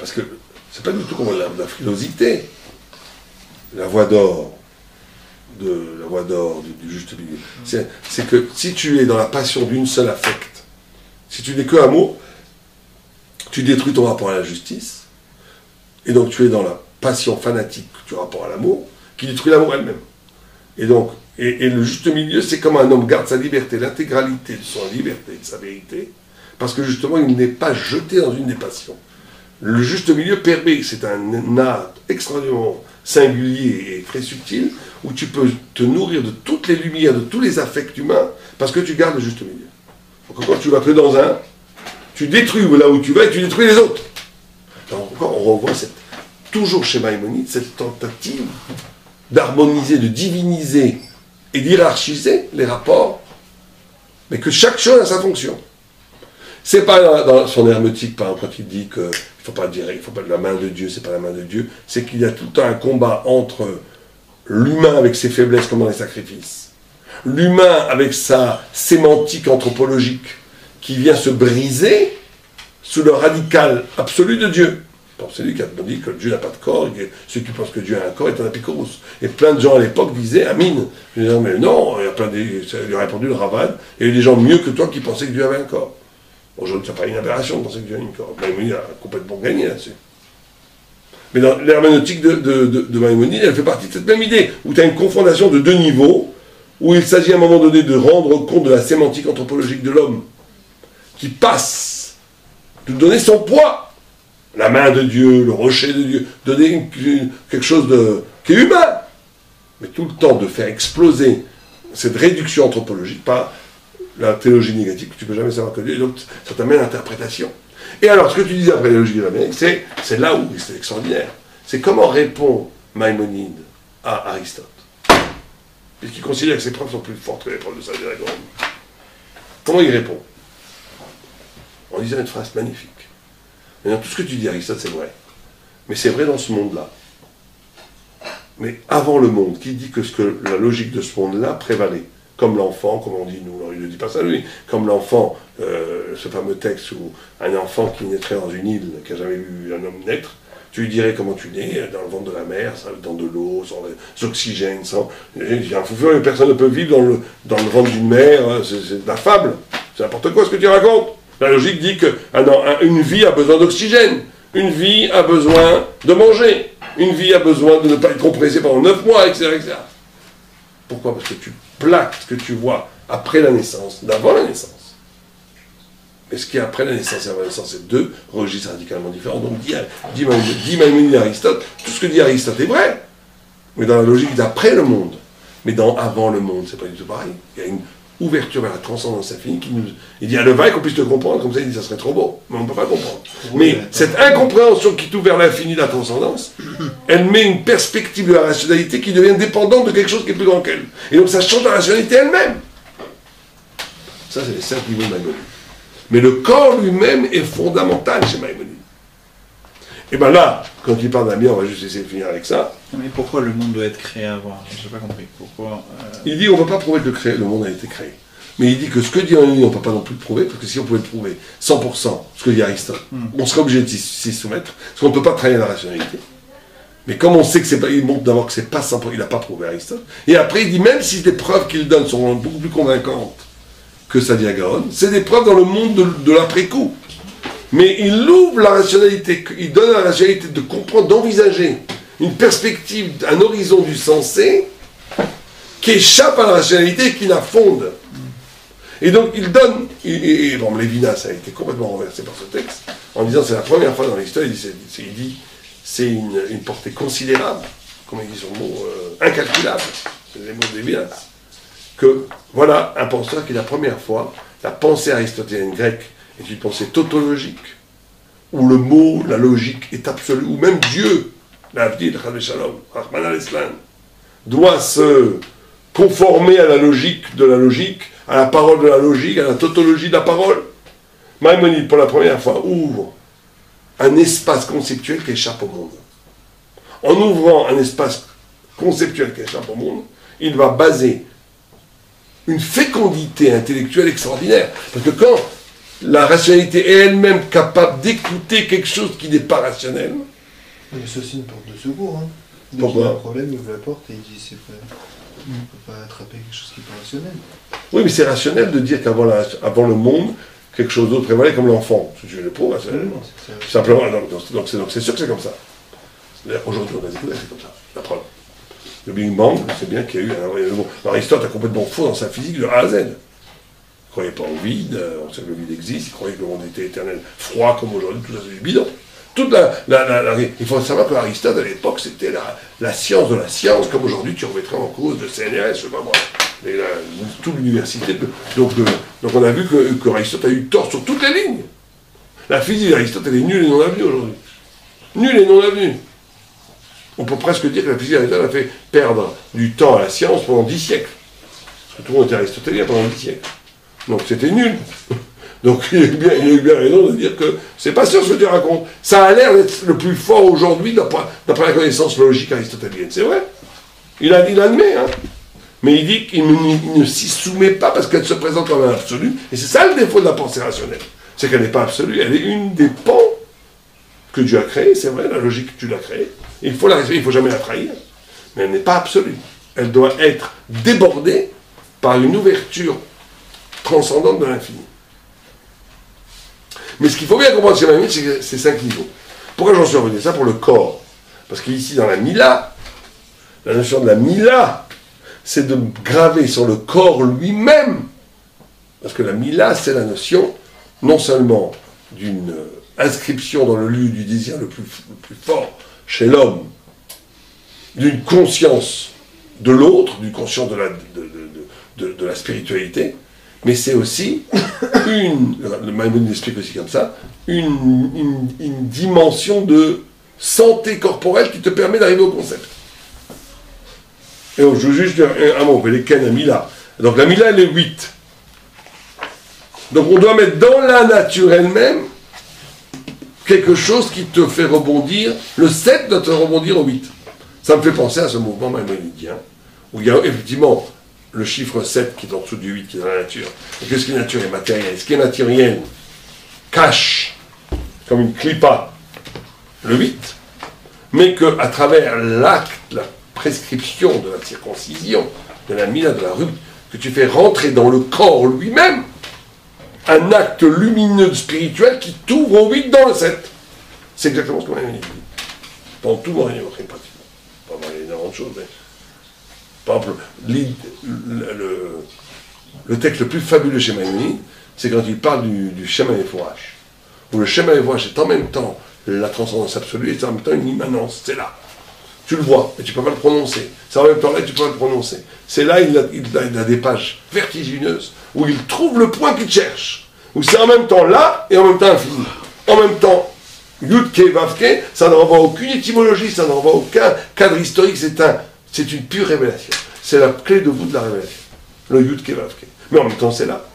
Parce que c'est pas du tout comme la frilosité. La voie d'or du juste milieu. C'est que si tu es dans la passion d'une seule affect, si tu n'es que amour, tu détruis ton rapport à la justice, et donc tu es dans la passion fanatique du rapport à l'amour, qui détruit l'amour elle-même. Et donc, et le juste milieu, c'est comme un homme garde sa liberté, l'intégralité de son liberté, de sa vérité, parce que justement, il n'est pas jeté dans une des passions. Le juste milieu permet, c'est un art extraordinairement singulier et très subtil, où tu peux te nourrir de toutes les lumières, de tous les affects humains, parce que tu gardes le juste milieu. Donc quand tu vas que dans un, tu détruis là où tu vas et tu détruis les autres. Donc encore, on revoit toujours chez Maïmonide, cette tentative d'harmoniser, de diviniser et d'hierarchiser les rapports, mais que chaque chose a sa fonction. C'est pas dans son hermétique, par exemple, quand il dit que il faut pas la main de Dieu, c'est pas la main de Dieu, c'est qu'il y a tout le temps un combat entre l'humain avec ses faiblesses comme dans les sacrifices, l'humain avec sa sémantique anthropologique qui vient se briser sous le radical absolu de Dieu. Bon, c'est lui qui a dit que Dieu n'a pas de corps, et que ceux qui pensent que Dieu a un corps est un apicorus. Et plein de gens à l'époque disaient Amin. Je disais, mais non, il y a plein de. Ça lui a répondu le Ravad, et il y a eu des gens mieux que toi qui pensaient que Dieu avait un corps. Aujourd'hui, ça n'est pas une aberration de penser que Dieu a un corps. Maïmonide a complètement gagné là-dessus. Mais dans l'herméneutique de Maïmonide, elle fait partie de cette même idée, où tu as une confrontation de deux niveaux, où il s'agit à un moment donné de rendre compte de la sémantique anthropologique de l'homme, qui passe, de donner son poids. La main de Dieu, le rocher de Dieu, donner quelque chose qui est humain, mais tout le temps de faire exploser cette réduction anthropologique par la théologie négative, que tu ne peux jamais savoir que Dieu, et donc ça t'amène à l'interprétation. Et alors, ce que tu disais après la théologie de l'Amérique, c'est là où c'est extraordinaire. C'est comment répond Maïmonide à Aristote, puisqu'il considère que ses preuves sont plus fortes que les preuves de Sagéragone. Comment il répond? En disant une phrase magnifique. Tout ce que tu dis, Aristote, c'est vrai. Mais c'est vrai dans ce monde-là. Mais avant le monde, qui dit que la logique de ce monde-là prévalait? Comme l'enfant, comme on dit, nous, il ne dit pas ça lui, comme l'enfant, ce fameux texte où un enfant qui naîtrait dans une île, qui n'a jamais vu un homme naître, tu lui dirais comment tu nais, dans le ventre de la mer, dans de l'eau, sans oxygène, sans... Il y a un fou furieux, personne ne peut vivre dans le ventre d'une mer, c'est de la fable, c'est n'importe quoi ce que tu racontes. La logique dit qu'une vie a besoin d'oxygène, une vie a besoin de manger, une vie a besoin de ne pas être compressée pendant 9 mois, etc., etc. Pourquoi? Parce que tu plaques ce que tu vois après la naissance, d'avant la naissance. Et ce qui est après la naissance et avant la naissance, c'est deux registres radicalement différents. Donc, dit Maïmonide et Aristote, tout ce que dit Aristote est vrai, mais dans la logique d'après le monde. Mais dans avant le monde, c'est pas du tout pareil. Il y a une ouverture vers la transcendance infinie qui nous... Il dit, levaille qu'on puisse te comprendre, comme ça il dit, ça serait trop beau, mais on ne peut pas comprendre. Mais cette incompréhension qui t'ouvre vers l'infini de la transcendance, elle met une perspective de la rationalité qui devient dépendante de quelque chose qui est plus grand qu'elle. Et donc ça change la rationalité elle-même. Ça, c'est les 5 niveaux de Maïmonide. Mais le corps lui-même est fondamental chez Maïmonide. Et bien là, quand il parle d'un bien, on va juste essayer de finir avec ça. Mais pourquoi le monde doit être créé avant? Je n'ai pas compris. Pourquoi Il dit on ne peut pas prouver que le monde a été créé. Mais il dit que ce que dit Maïmonide, on ne peut pas non plus le prouver, parce que si on pouvait le prouver 100%, ce que dit Aristote, on serait obligé de s'y soumettre, parce qu'on ne peut pas trahir la rationalité. Mais comme on sait que c'est pas, il montre d'abord que c'est pas 100%, il n'a pas prouvé Aristote. Et après, il dit même si les preuves qu'il donne sont beaucoup plus convaincantes que Saadia Gaon, c'est des preuves dans le monde de l'après-coup. Mais il ouvre la rationalité, il donne la rationalité de comprendre, d'envisager une perspective, un horizon du sensé qui échappe à la rationalité et qui la fonde. Et donc il donne, et bon, Lévinas a été complètement renversé par ce texte, en disant c'est la première fois dans l'histoire, il dit c'est une portée considérable, comme il dit son mot, incalculable, c'est les mots de Lévinas, que voilà un penseur qui la première fois, la pensée aristotélenne grecque est une pensée tautologique, où le mot, la logique est absolue, où même Dieu, l'Avdil, Shalom, Rahman al-Islam, doit se conformer à la logique de la logique, à la parole de la logique, à la tautologie de la parole. Maïmonide, pour la première fois, ouvre un espace conceptuel qui échappe au monde. En ouvrant un espace conceptuel qui échappe au monde, il va baser une fécondité intellectuelle extraordinaire. Parce que quand la rationalité est elle-même capable d'écouter quelque chose qui n'est pas rationnel. Mais c'est aussi une porte de secours. Hein. Dès Pourquoi? qu'il y a un problème, il ouvre la porte et il dit on ne peut pas attraper quelque chose qui n'est pas rationnel. Oui, mais c'est rationnel de dire qu'avant avant le monde, quelque chose d'autre prévalait comme l'enfant. Tu le prouves rationnellement. Simplement, donc c'est sûr que c'est comme ça. Aujourd'hui, on a découvert que c'est comme ça. La preuve. Le Big Bang, c'est bien qu'il y a eu un... Aristote a complètement faux dans sa physique de A à Z. Il ne croyait pas au vide, on sait que le vide existe, il croyait que le monde était éternel, froid comme aujourd'hui, tout ça c'est du bidon. Il faut savoir que Aristote, à l'époque, c'était la science de la science, comme aujourd'hui tu remettrais en cause de CNRS, je sais pas moi, toute l'université. Donc on a vu que Aristote a eu tort sur toutes les lignes. La physique d'Aristote, elle est nulle et non avenue aujourd'hui. Nulle et non avenue. On peut presque dire que la physique d'Aristote a fait perdre du temps à la science pendant 10 siècles. Parce que tout le monde était aristotélien pendant 10 siècles. Donc c'était nul. Donc il a eu bien raison de dire que c'est pas sûr ce que tu racontes. Ça a l'air d'être le plus fort aujourd'hui d'après la connaissance logique aristotelienne. C'est vrai. Il admet, hein. Mais il dit qu'il ne s'y soumet pas parce qu'elle se présente comme un absolu. Et c'est ça le défaut de la pensée rationnelle. C'est qu'elle n'est pas absolue. Elle est une des pans que Dieu a créé. C'est vrai, la logique, tu l'as créée. Il faut la respecter, il ne faut jamais la trahir. Mais elle n'est pas absolue. Elle doit être débordée par une ouverture transcendante de l'infini. Mais ce qu'il faut bien comprendre chez Maïmonide, c'est que c'est 5 niveaux. Pourquoi j'en suis revenu ça? Pour le corps. Parce qu'ici, dans la Mila, la notion de la Mila, c'est de graver sur le corps lui-même. Parce que la Mila, c'est la notion non seulement d'une inscription dans le lieu du désir le plus fort chez l'homme, d'une conscience de l'autre, d'une conscience de la spiritualité, mais c'est aussi le Maïmonide explique aussi comme ça, une dimension de santé corporelle qui te permet d'arriver au concept. Et je veux juste un mot, les Ken, la Mila. Donc la Mila, elle est 8. Donc on doit mettre dans la nature elle-même quelque chose qui te fait rebondir, le 7 doit te rebondir au 8. Ça me fait penser à ce mouvement maïmonidien, où il y a effectivement le chiffre 7 qui est en dessous du 8 qui est dans la nature. Et que ce qui est nature est matériel. Ce qui est matériel cache, comme une clipa, le 8, mais qu'à travers l'acte, la prescription de la circoncision, de la mila, de la rue, que tu fais rentrer dans le corps lui-même, un acte lumineux spirituel qui t'ouvre au 8 dans le 7. C'est exactement ce qu'on a dit. Pendant tout mon règne, pratiquement. Pas mal énormément de choses, mais... Par exemple, le texte le plus fabuleux chez Maïmonide, c'est quand il parle du Shema Eforash. Où le Shema Eforash est en même temps la transcendance absolue et en même temps une immanence. C'est là. Tu le vois, mais tu ne peux pas le prononcer. C'est en même temps là, tu ne peux pas le prononcer. C'est là, il a des pages vertigineuses où il trouve le point qu'il cherche. Où c'est en même temps là et en même temps infini. En même temps, Yud-Ke, Vav-Ke, ça ne renvoie aucune étymologie, ça ne renvoie aucun cadre historique, c'est une pure révélation. C'est la clé de voûte de la révélation. Le Yud-Ke, Vav-Ke. Mais en même temps, c'est là.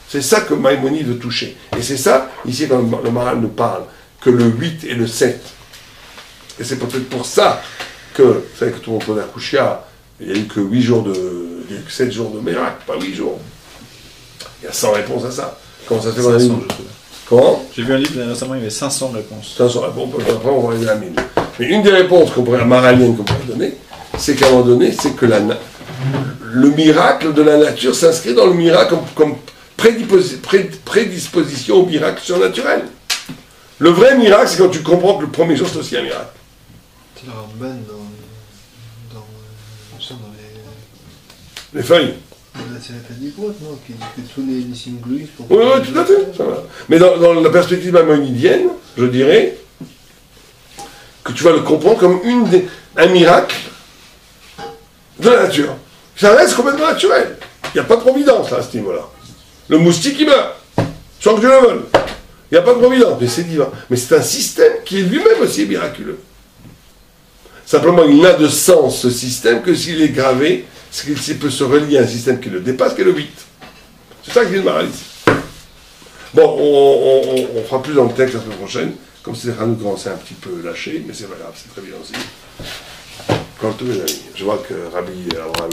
C'est ça que Maïmonide veut toucher. Et c'est ça, ici, quand le Maharal nous parle, que le 8 et le 7. Et c'est peut-être pour ça que, vous savez que tout le monde connaît Akushia, il n'y a eu que 8 jours il y a eu que 7 jours de miracle, pas 8 jours. Il y a 100 réponses à ça. Comment ça se fait dans la Bible? Comment? J'ai vu un livre récemment, il y avait 500 réponses. 500 réponses, après on va aller à la 1000. Mais une des réponses maralienne qu'on pourrait donner, c'est qu'à un moment donné, c'est que le miracle de la nature s'inscrit dans le miracle comme prédisposition au miracle surnaturel. Le vrai miracle, c'est quand tu comprends que le premier jour, c'est aussi un miracle. C'est le Ramban dans les feuilles. C'est la Tadikot, non? Qui dit que tous les signes gluisent pour... Oui, tout à fait, ça va. Mais dans la perspective maïmonidienne, je dirais que tu vas le comprendre comme un miracle de la nature. Ça reste complètement naturel. Il n'y a pas de providence là, à ce niveau-là. Le moustique, il meurt, sans que Dieu le veuille. Il n'y a pas de providence, mais c'est divin. Mais c'est un système qui est lui-même aussi miraculeux. Simplement, il n'a de sens, ce système, que s'il est gravé, s'il peut se relier à un système qui le dépasse, qui est le 8. C'est ça que dit le Maharal ici. Bon, on fera plus dans le texte la semaine prochaine, comme si les Hanouk commençaient un petit peu lâché, mais c'est pas grave, c'est très bien aussi. Quand tout est amis. Je vois que Rabbi Abraham